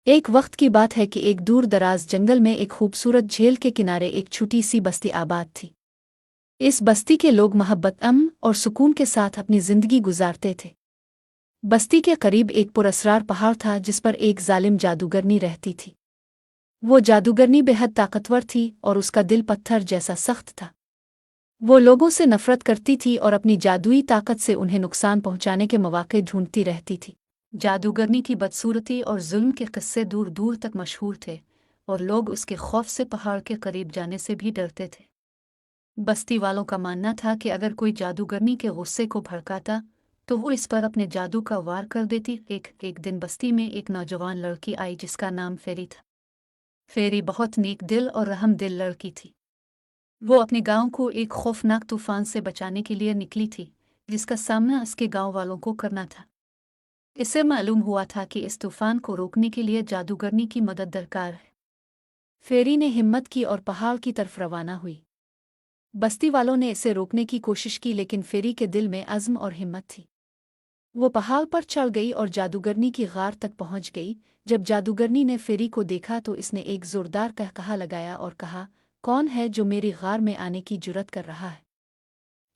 एक वक्त की बात है कि एक दूर दराज जंगल में एक खूबसूरत झील के किनारे एक छोटी सी बस्ती आबाद थी। इस बस्ती के लोग मोहब्बत अमन और सुकून के साथ अपनी जिंदगी गुजारते थे। बस्ती के करीब एक पुरस्रार पहाड़ था जिस पर एक जालिम जादूगरनी रहती थी। वो जादूगरनी बेहद ताकतवर थी और उसका दिल पत्थर जैसा सख्त था। वो लोगों से नफरत करती थी और अपनी जादुई ताकत से उन्हें नुकसान पहुंचाने के मौके ढूंढती रहती थी। जादूगरनी की बदसूरती और जुल्म के किस्से दूर दूर तक मशहूर थे और लोग उसके खौफ से पहाड़ के करीब जाने से भी डरते थे। बस्ती वालों का मानना था कि अगर कोई जादूगरनी के गुस्से को भड़काता तो वो इस पर अपने जादू का वार कर देती। एक दिन बस्ती में एक नौजवान लड़की आई जिसका नाम फेरी था। फेरी बहुत नेक दिल और रहम दिल लड़की थी। वो अपने गांव को एक खौफनाक तूफान से बचाने के लिए निकली थी जिसका सामना उसके गांव वालों को करना था। इससे मालूम हुआ था कि इस तूफान को रोकने के लिए जादूगरनी की मदद दरकार है। फेरी ने हिम्मत की और पहाड़ की तरफ रवाना हुई। बस्ती वालों ने इसे रोकने की कोशिश की लेकिन फेरी के दिल में अज़्म और हिम्मत थी। वो पहाड़ पर चढ़ गई और जादूगरनी की गार तक पहुंच गई। जब जादूगरनी ने फेरी को देखा तो इसने एक जोरदार कहकहा लगाया और कहा, कौन है जो मेरी गार में आने की जुर्रत कर रहा है?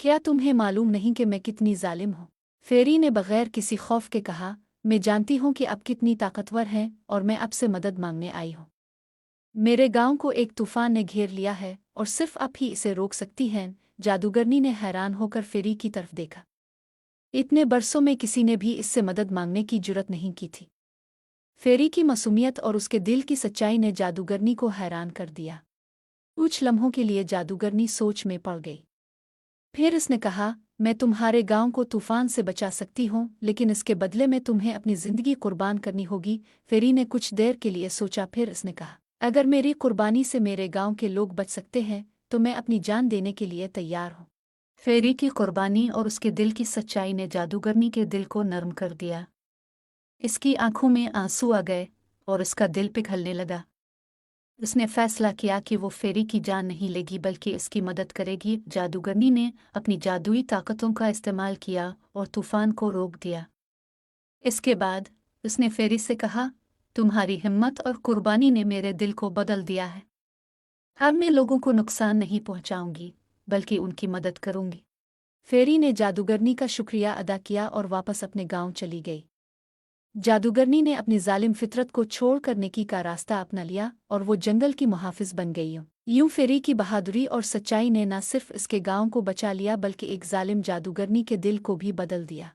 क्या तुम्हें मालूम नहीं कि मैं कितनी जालिम हूँ? फेरी ने बगैर किसी खौफ के कहा, मैं जानती हूँ कि आप कितनी ताकतवर हैं और मैं आपसे मदद मांगने आई हूँ। मेरे गांव को एक तूफान ने घेर लिया है और सिर्फ आप ही इसे रोक सकती हैं। जादूगरनी ने हैरान होकर फेरी की तरफ देखा। इतने बरसों में किसी ने भी इससे मदद मांगने की जुर्रत नहीं की थी। फेरी की मासूमियत और उसके दिल की सच्चाई ने जादूगरनी को हैरान कर दिया। कुछ लम्हों के लिए जादूगरनी सोच में पड़ गई। फिर उसने कहा, मैं तुम्हारे गांव को तूफान से बचा सकती हूँ लेकिन इसके बदले में तुम्हें अपनी जिंदगी कुर्बान करनी होगी। फेरी ने कुछ देर के लिए सोचा, फिर उसने कहा, अगर मेरी कुर्बानी से मेरे गांव के लोग बच सकते हैं तो मैं अपनी जान देने के लिए तैयार हूँ। फेरी की कुर्बानी और उसके दिल की सच्चाई ने जादूगरनी के दिल को नरम कर दिया। इसकी आंखों में आंसू आ गए और उसका दिल पिघलने लगा। उसने फैसला किया कि वो फेरी की जान नहीं लेगी बल्कि इसकी मदद करेगी। जादूगरनी ने अपनी जादुई ताकतों का इस्तेमाल किया और तूफान को रोक दिया। इसके बाद उसने फेरी से कहा, तुम्हारी हिम्मत और कुर्बानी ने मेरे दिल को बदल दिया है। अब मैं लोगों को नुकसान नहीं पहुंचाऊंगी बल्कि उनकी मदद करूंगी। फेरी ने जादूगरनी का शुक्रिया अदा किया और वापस अपने गांव चली गई। जादूगरनी ने अपनी जालिम फितरत को छोड़कर नेकी का रास्ता अपना लिया और वो जंगल की मुहाफिज बन गई। यूं फेरी की बहादुरी और सच्चाई ने न सिर्फ इसके गांव को बचा लिया बल्कि एक जालिम जादूगरनी के दिल को भी बदल दिया।